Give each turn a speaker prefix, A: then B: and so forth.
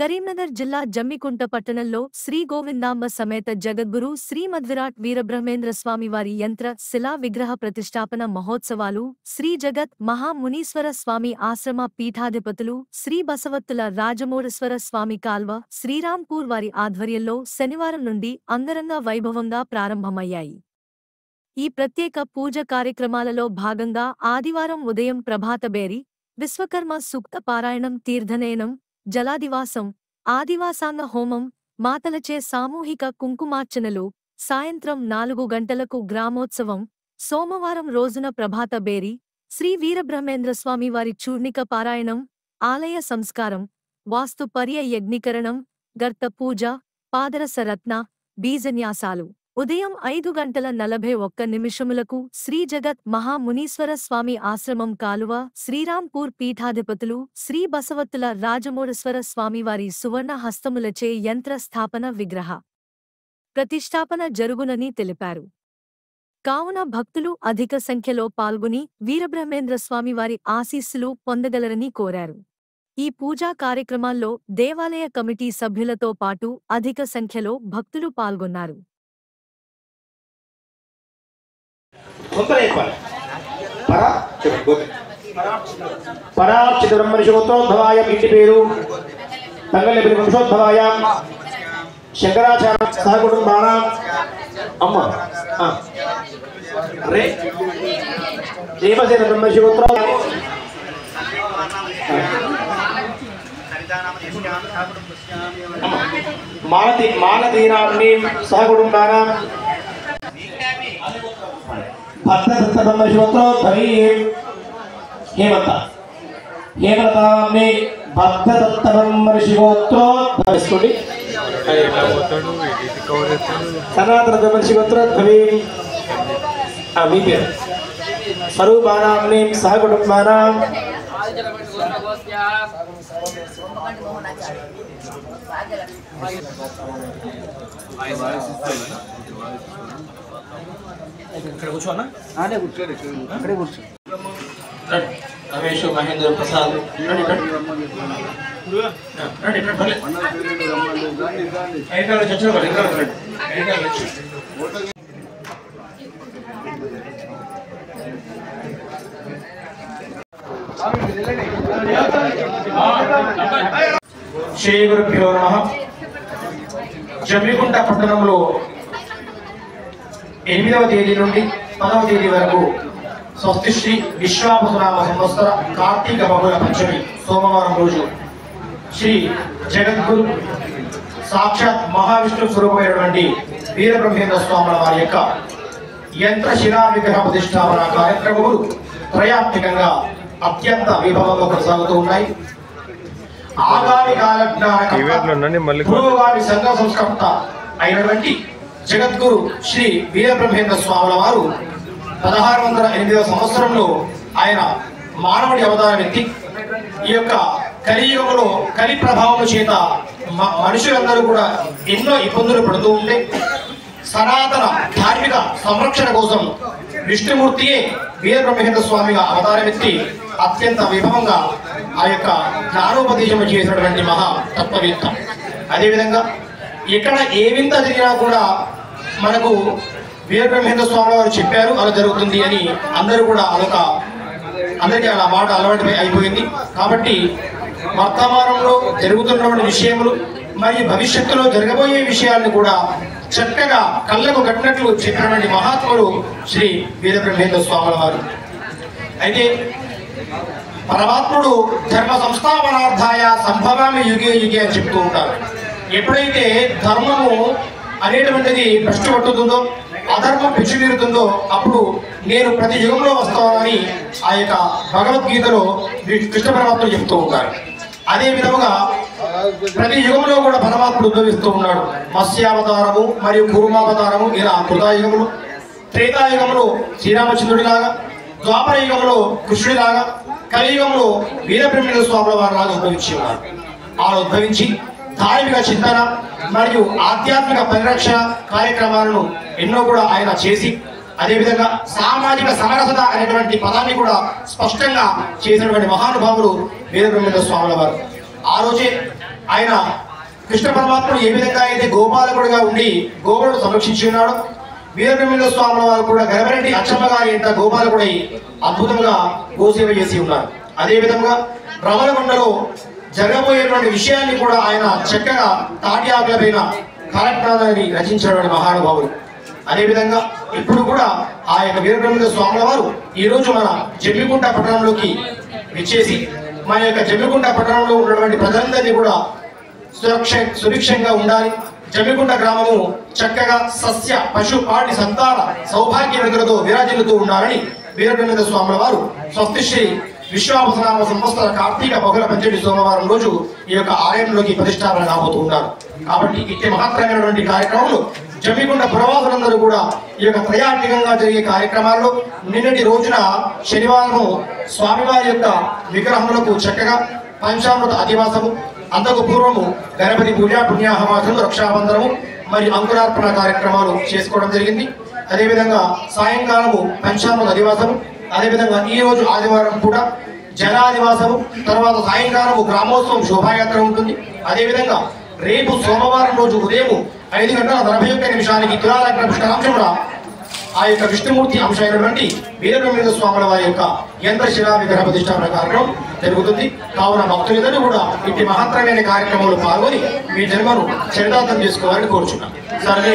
A: కరీంనగర్ జిల్లా జమ్మికుంట పట్టణంలో శ్రీ గోవిందాంబ సమేత జగద్గురు శ్రీమద్విరాట్ వీరబ్రహ్మేంద్ర స్వామివారి యంత్ర శిలా విగ్రహ ప్రతిష్టాపన మహోత్సవాలు శ్రీ జగత్ మహామునీశ్వర స్వామి ఆశ్రమ పీఠాధిపతులు శ్రీ బసవత్తుల రాజమోడేశ్వర స్వామి కాల్వ శ్రీరాంపూర్ వారి ఆధ్వర్యంలో శనివారం నుండి అంగరంగ వైభవంగా ప్రారంభమయ్యాయి. ఈ ప్రత్యేక పూజ కార్యక్రమాలలో భాగంగా ఆదివారం ఉదయం ప్రభాతబేరి, విశ్వకర్మ సూక్త పారాయణం, తీర్థనయనం, జలాదివాసం, ఆదివాసాంగ హోమం, మాతలచే సామూహిక కుంకుమార్చనలు, సాయంత్రం 4 గంటలకు గ్రామోత్సవం, సోమవారం రోజున ప్రభాత బేరి, శ్రీ వీరబ్రహ్మేంద్రస్వామి వారి చూర్ణిక పారాయణం, ఆలయ సంస్కారం, వాస్తు పర్య యజ్ఞీకరణం, గర్త పూజ, పాదరస రత్న, బీజన్యాసాలు. ఉదయం 5:41 శ్రీ జగత్ మహామునీశ్వర స్వామి ఆశ్రమం కాలువ శ్రీరాంపూర్ పీఠాధిపతులు శ్రీ బసవత్తుల రాజమోడేశ్వర స్వామివారి సువర్ణ హస్తములచే యంత్ర స్థాపన విగ్రహ ప్రతిష్టాపన జరుగునని తెలిపారు. కావున భక్తులు అధిక సంఖ్యలో పాల్గొని వీరబ్రహ్మేంద్ర స్వామివారి ఆశీస్సులు పొందగలరని కోరారు. ఈ పూజా కార్యక్రమాల్లో దేవాలయ కమిటీ సభ్యులతో పాటు అధిక సంఖ్యలో భక్తులు పాల్గొన్నారు.
B: పరార్చిత బ్రహ్మర్షిగోత్రోద్భవాయ ఇంటి పేరు తంగలెపల్లి వంశోద్భవాయ శంకరాచార్య సహకుటుంబాన అమ్మ రే దేవసేన బ్రహ్మర్షిగోత్ర మాలతీనామ్ని సహకుటుంబాన భక్తదత్త బ్రహ్మశివోత్రోద్భవీ హేమలతామ్ని భక్తదత్త బ్రహ్మర్షిగోత్రోద్భవిస్తుంది సనాతన బ్రహ్మర్షిగోత్రోద్భవీ మీ పేరు స్వరూపానామ్ని సహకుటుంబానాం ఇక్కడ కూర్చోనా అక్కడే కూర్చో. రమేష్ మహేంద్ర ప్రసాద్ శ్రీ గురుభ్యో నమః. జమ్మికుంట పట్టణంలో 8వ తేదీ నుండి 10వ తేదీ వరకు స్వస్తి శ్రీ విశ్వావసునామ సంవత్సర కార్తీక బహుళ పంచమి సోమవారం రోజు శ్రీ జగద్గురు సాక్షాత్ మహావిష్ణు స్వరూపమైనటువంటి వీరబ్రహ్మేంద్ర స్వాముల వారి యొక్క యంత్ర శిలా విగ్రహ ప్రతిష్టాపన కార్యక్రమములు త్రయాత్మికంగా అత్యంత వైభవంగా కొనసాగుతూ ఉన్నాయి. ఆగామి కాలజ్ఞాన పూర్వగామి సంఘ సంస్కర్త అయినటువంటి జగద్గురు శ్రీ వీరబ్రహ్మేంద్ర స్వాముల వారు 1608వ సంవత్సరంలో ఆయన మానవుడి అవతారం ఎత్తి ఈ యొక్క కలియుగంలో కలి ప్రభావం చేత మనుషులందరూ కూడా ఎన్నో ఇబ్బందులు పడుతూ ఉంటే సనాతన ధార్మిక సంరక్షణ కోసం విష్ణుమూర్తియే వీరబ్రహ్మేంద్ర స్వామిగా అవతారం ఎత్తి అత్యంత వైభవంగా ఆ యొక్క జ్ఞానోపదేశం చేసినటువంటి మహా తత్వవేత్త. అదేవిధంగా ఎక్కడ ఏ వింత జరిగినా కూడా మనకు వీరబ్రహ్మేంద్ర స్వామి వారు చెప్పారు అలా జరుగుతుంది అని అందరూ కూడా అందరికీ అలా మాట అలవాటు అయిపోయింది. కాబట్టి వర్తమానంలో జరుగుతున్నటువంటి విషయములు మరియు భవిష్యత్తులో జరగబోయే విషయాలను కూడా చక్కగా కళ్ళకు కట్టినట్లు చెప్పినటువంటి మహాత్ముడు శ్రీ వీరబ్రహ్మేంద్ర స్వాముల వారు. అయితే పరమాత్ముడు ధర్మ సంస్థాపనార్థాయ సంభవామి యుగే యుగే అని చెప్తూ ఉంటారు. ఎప్పుడైతే ధర్మము అనేటువంటిది భ్రష్టు పట్టుతుందో, అధర్మం పిచ్చిమీరుతుందో అప్పుడు నేను ప్రతి యుగంలో వస్తానని ఆ యొక్క భగవద్గీతలో కృష్ణ పరమాత్ముడు చెప్తూ ఉంటారు. అదే విధముగా ప్రతి యుగంలో కూడా పరమాత్ముడు ఉద్భవిస్తూ ఉన్నాడు. మత్స్యావతారము మరియు కూర్మావతారము ఇలా కృతాయుగములు, త్రేతాయుగంలో శ్రీరామచంద్రుడిలాగా, ద్వాపర యుగంలో కృష్ణుడిలాగా, కలియుగంలో వీరబ్రహ్మేంద్ర స్వాముల వారి లాగా ఉద్భవించి ఉన్నారు. అలా ఉద్భవించి ధార్మిక చింతన మరియు ఆధ్యాత్మిక పరిరక్షణ కార్యక్రమాలను ఎన్నో కూడా ఆయన చేసి అదేవిధంగా సామాజిక సమరసత అనేటువంటి పదాన్ని కూడా స్పష్టంగా చేసినటువంటి మహానుభావులు వీరబ్రహ్మేంద్ర స్వాముల వారు. ఆ రోజే ఆయన కృష్ణ పరమాత్ముడు ఏ విధంగా అయితే గోపాలకుడిగా ఉండి గోవులను సంరక్షించి ఉన్నాడు, వీరబ్రహ్మేంద్ర స్వాముల వారు కూడా గరవరెడ్డి అచ్చమ్మ గారి ఇంట గోపాలకుడై అద్భుతంగా గోసేవ చేసి ఉన్నారు. అదేవిధంగా రమణకొండలో జరగబోయేటువంటి విషయాన్ని కూడా ఆయన చక్కగా తాటి ఆకుల పైన కార్యక్రమాన్ని రచించినటువంటి మహానుభావుడు. అదేవిధంగా ఇప్పుడు కూడా ఆ యొక్క వీరబ్రహ్మేంద్ర స్వాముల వారు ఈ రోజు మన జమ్మికుంట పట్టణంలోకి విచ్చేసి మన యొక్క జమ్మికుంట పట్టణంలో ఉన్నటువంటి ప్రజలందరినీ కూడా సురక్షంగా ఉండాలి, జమ్మికుంట గ్రామము చక్కగా సస్య పశు పాటి సంతాన సౌభాగ్యవతులతో విరాజిల్లుతూ ఉండాలని వీరబ్రహ్మేంద్ర స్వాముల వారు స్వస్తిశ్రీ విశ్వావసనామ సంవత్సర కార్తీక బహుళ పంచమి సోమవారం రోజు ఈ యొక్క ఆలయంలోకి ప్రతిష్టాపన కాబోతూ ఉన్నారు. కాబట్టి ఇట్టి మహత్తరమైనటువంటి కార్యక్రమంలో జమ్మికుంట పురవాసులందరూ కూడా ఈ యొక్క త్రయాత్మికంగా జరిగే కార్యక్రమాల్లో నిన్నటి రోజున శనివారము స్వామివారి యొక్క విగ్రహములకు చక్కగా పంచామృత అధివాసము, అంతకు పూర్వము గణపతి పూజ, పుణ్యాహవాసము, రక్షాబంధనము మరియు అంకురార్పణ కార్యక్రమాలు చేసుకోవడం జరిగింది. అదేవిధంగా సాయంకాలము పంచామృత అధివాసము, అదేవిధంగా ఈ రోజు ఆదివారం కూడా జలాదివాసము, తర్వాత సాయంకాలము గ్రామోత్సవం శోభాయాత్ర ఉంటుంది. అదేవిధంగా రేపు సోమవారం రోజు ఉదయం 5:41 తులాలగ్న పుష్కరాంశమున ఆ యొక్క విష్ణుమూర్తి అంశమైనటువంటి వీరబ్రహ్మేంద్ర స్వాముల వారి యొక్క యంత్రశిలా విగ్రహ ప్రతిష్టాపన కార్యక్రమం జరుగుతుంది. కావున భక్తులందరూ కూడా ఇట్టి మహత్తరమైన కార్యక్రమంలో పాల్గొని మీ జన్మను చరితార్థం చేసుకోవాలని కోరుచున్నాం. సర్వే